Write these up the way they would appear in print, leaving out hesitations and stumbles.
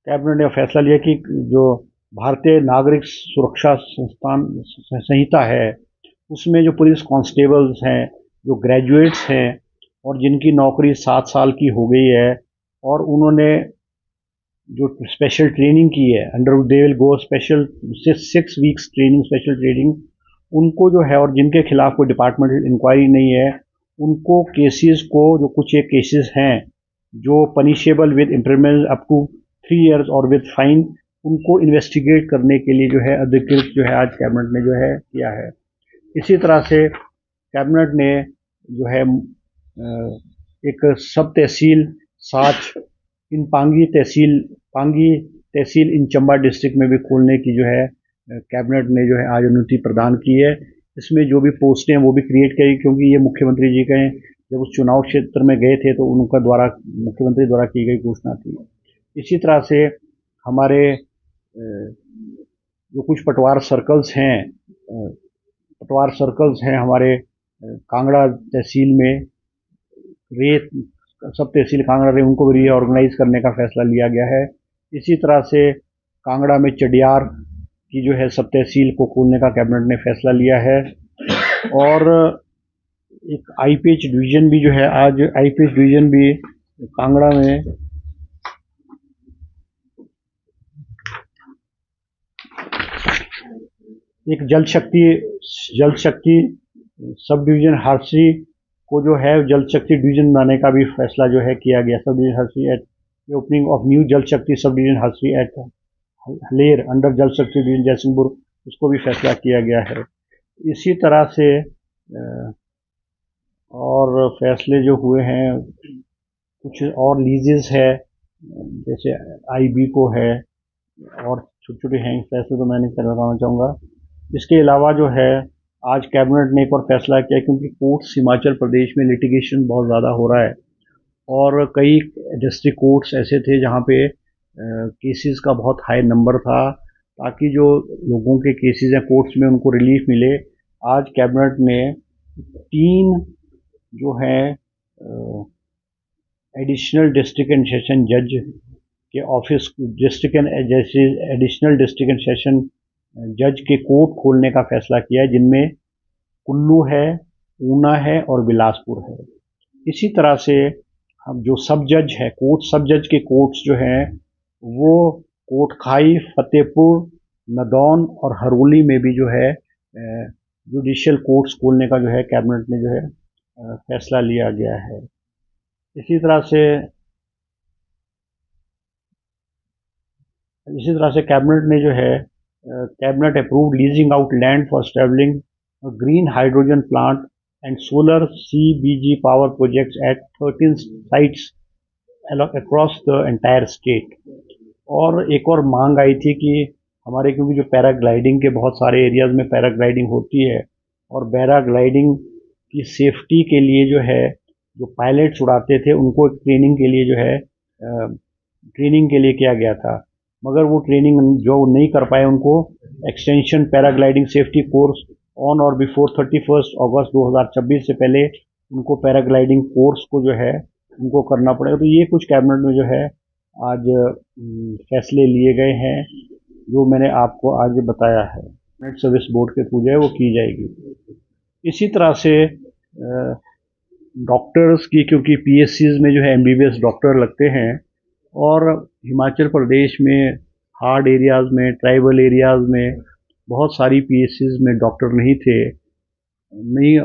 Cabinet ने फैसला लिया कि जो भारतीय नागरिक सुरक्षा संस्थान संहिता है, उसमें जो पुलिस कांस्टेबल्स हैं, जो ग्रेजुएट्स हैं और जिनकी नौकरी 7 साल की हो गई है और उन्होंने जो स्पेशल ट्रेनिंग की है, under they will go special 6 weeks training, special training, उनको जो है और जिनके खिलाफ कोई डिपार्टमेंटल इंक्वायरी नहीं है, उनको केसेस को, जो कुछ एक केसेस हैं जो punishable with imprisonment up to 3 years और विद फाइन, उनको इन्वेस्टिगेट करने के लिए जो है अधिकृत जो है आज कैबिनेट ने जो है किया है। इसी तरह से कैबिनेट ने जो है एक सब तहसील साच इन पांगी तहसील इन चंबा डिस्ट्रिक्ट में भी खोलने की जो है कैबिनेट ने जो है आज अनुमति प्रदान की है। इसमें जो भी पोस्टें हैं वो भी क्रिएट करी, क्योंकि ये मुख्यमंत्री जी के जब उस चुनाव क्षेत्र में गए थे तो उनका द्वारा मुख्यमंत्री द्वारा की गई घोषणा थी। इसी तरह से हमारे जो कुछ पटवार सर्कल्स हैं हमारे कांगड़ा तहसील में, रेत सब तहसील कांगड़ा रे, उनको भी रीऑर्गेनाइज करने का फैसला लिया गया है। इसी तरह से कांगड़ा में चडियार की जो है सब तहसील को खोलने का कैबिनेट ने फैसला लिया है। और एक आईपीएच डिवीजन भी जो है, आज आईपीएच डिवीजन भी कांगड़ा में एक जल शक्ति सब डिवीजन हरसी को जो है जल शक्ति डिवीजन बनाने का भी फैसला जो है किया गया। Subdivision Harsi at opening of new Jal Shakti subdivision Harsi at Haler under Jal Shakti division Jaisalmer, उसको भी फैसला किया गया है। इसी तरह से और फैसले जो हुए हैं, कुछ और लीजेस है जैसे आईबी को है और छोटे छोटे हैं फैसले, तो मैं नहीं करना चाहूँगा। इसके अलावा जो है आज कैबिनेट ने एक और फैसला किया, क्योंकि कोर्ट्स हिमाचल प्रदेश में लिटिगेशन बहुत ज़्यादा हो रहा है और कई डिस्ट्रिक्ट कोर्ट्स ऐसे थे जहाँ पे केसेस का बहुत हाई नंबर था, ताकि जो लोगों के केसेस हैं कोर्ट्स में उनको रिलीफ मिले। आज कैबिनेट ने 3 जो है एडिशनल डिस्ट्रिक्ट एंड सेशन जज के ऑफिस, डिस्ट्रिक्ट एंड जैसे एडिशनल डिस्ट्रिक्ट एंड सेशन जज के कोर्ट खोलने का फैसला किया है, जिनमें कुल्लू है, ऊना है और बिलासपुर है। इसी तरह से हम जो सब जज है, सब जज के कोर्ट्स जो हैं वो कोटखाई, फतेहपुर, नदौन और हरोली में भी जो है जुडिशियल कोर्ट्स खोलने का जो है कैबिनेट ने जो है फैसला लिया गया है। इसी तरह से कैबिनेट ने जो है cabinet approved leasing out land for establishing green hydrogen plant and solar CBG power projects at 13 sites across the entire state. और एक और मांग आई थी कि हमारे, क्योंकि जो पैराग्लाइडिंग के बहुत सारे एरियाज में पैराग्लाइडिंग होती है और पैराग्लाइडिंग की सेफ्टी के लिए जो है जो पायलट्स उड़ाते थे उनको ट्रेनिंग के लिए जो है ट्रेनिंग के लिए किया गया था, मगर वो ट्रेनिंग जो नहीं कर पाए उनको extension paragliding safety course on और बिफोर 31 अगस्त 2026 से पहले उनको पैराग्लाइडिंग कोर्स को जो है उनको करना पड़ेगा। तो ये कुछ कैबिनेट में जो है आज फैसले लिए गए हैं जो मैंने आपको आज बताया है। नेट सर्विस बोर्ड के थ्रू जो है वो की जाएगी। इसी तरह से डॉक्टर्स की, क्योंकि PSCs में जो है MBBS डॉक्टर लगते हैं और हिमाचल प्रदेश में हार्ड एरियाज़ में, ट्राइबल एरियाज़ में बहुत सारी PSCs में डॉक्टर नहीं थे,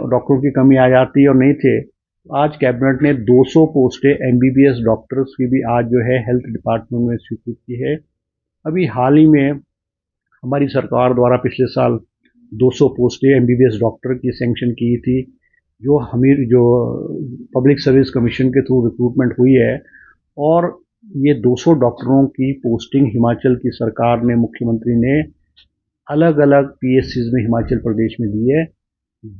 डॉक्टरों की कमी आ जाती और नहीं थे। आज कैबिनेट ने 200 पोस्टें MBBS डॉक्टर्स की भी आज जो है हेल्थ डिपार्टमेंट में स्वीकृत की है। अभी हाल ही में हमारी सरकार द्वारा पिछले साल 200 पोस्टें MBBS डॉक्टर की सैंक्शन की थी, जो पब्लिक सर्विस कमीशन के थ्रू रिक्रूटमेंट हुई है। और ये 200 डॉक्टरों की पोस्टिंग हिमाचल की सरकार ने, मुख्यमंत्री ने अलग अलग PSCs में हिमाचल प्रदेश में दी है।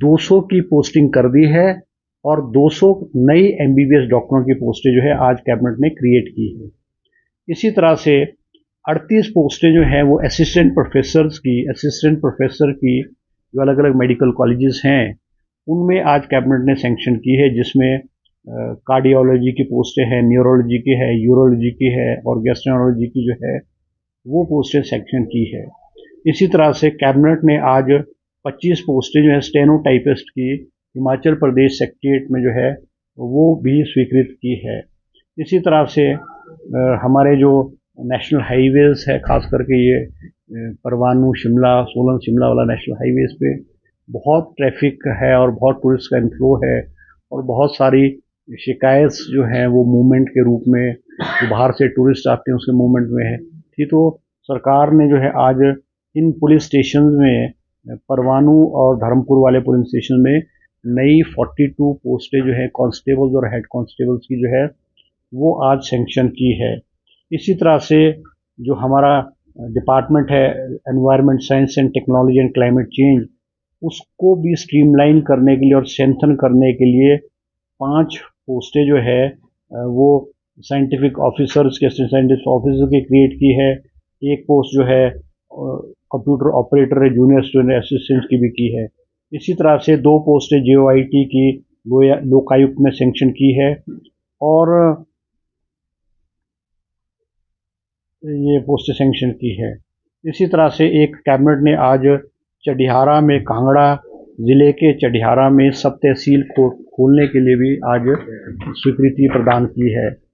200 की पोस्टिंग कर दी है और 200 नई MBBS डॉक्टरों की पोस्टें जो है आज कैबिनेट ने क्रिएट की है। इसी तरह से 38 पोस्टें जो हैं वो असिस्टेंट प्रोफेसर की जो अलग अलग मेडिकल कॉलेजेस हैं उनमें आज कैबिनेट ने सैंक्शन की है, जिसमें कार्डियोलॉजी की पोस्टें हैं, न्यूरोलॉजी की है, यूरोलॉजी की है और गैस्ट्रोनोलॉजी की जो है वो पोस्टें सेक्शन की है। इसी तरह से कैबिनेट ने आज 25 पोस्टें जो है स्टेनोटाइपिस्ट की हिमाचल प्रदेश सेक्रेटेरिएट में जो है वो भी स्वीकृत की है। इसी तरह से हमारे जो नेशनल हाईवेज है, खास करके ये परवाणू शिमला, सोलन शिमला वाला नेशनल हाईवेज पे बहुत ट्रैफिक है और बहुत टूरिस्ट का इनफ्लो है और बहुत सारी शिकायत जो है वो मूवमेंट के रूप में, जो बाहर से टूरिस्ट आते हैं उसके मूवमेंट में है थी। तो सरकार ने जो है आज इन पुलिस स्टेशन में, परवाणू और धर्मपुर वाले पुलिस स्टेशन में नई 42 पोस्टें जो है कांस्टेबल्स और हेड कांस्टेबल्स की जो है वो आज सैंक्शन की है। इसी तरह से जो हमारा डिपार्टमेंट है environment science and technology and climate change, उसको भी स्ट्रीमलाइन करने के लिए और स्ट्रेंथन करने के लिए 5 पोस्टें जो है वो साइंटिफिक ऑफिसर्स के, साइंटिफिक ऑफिसर की क्रिएट की है। एक पोस्ट जो है computer operator junior student assistant की भी की है। इसी तरह से 2 पोस्टें JOIT की लोकायुक्त में सैंक्शन की है और ये पोस्ट सैंक्शन की है। इसी तरह से एक कैबिनेट ने आज चढ़ियारा में, कांगड़ा ज़िले के चढ़ियारा में सब तहसील को खोलने के लिए भी आज स्वीकृति प्रदान की है।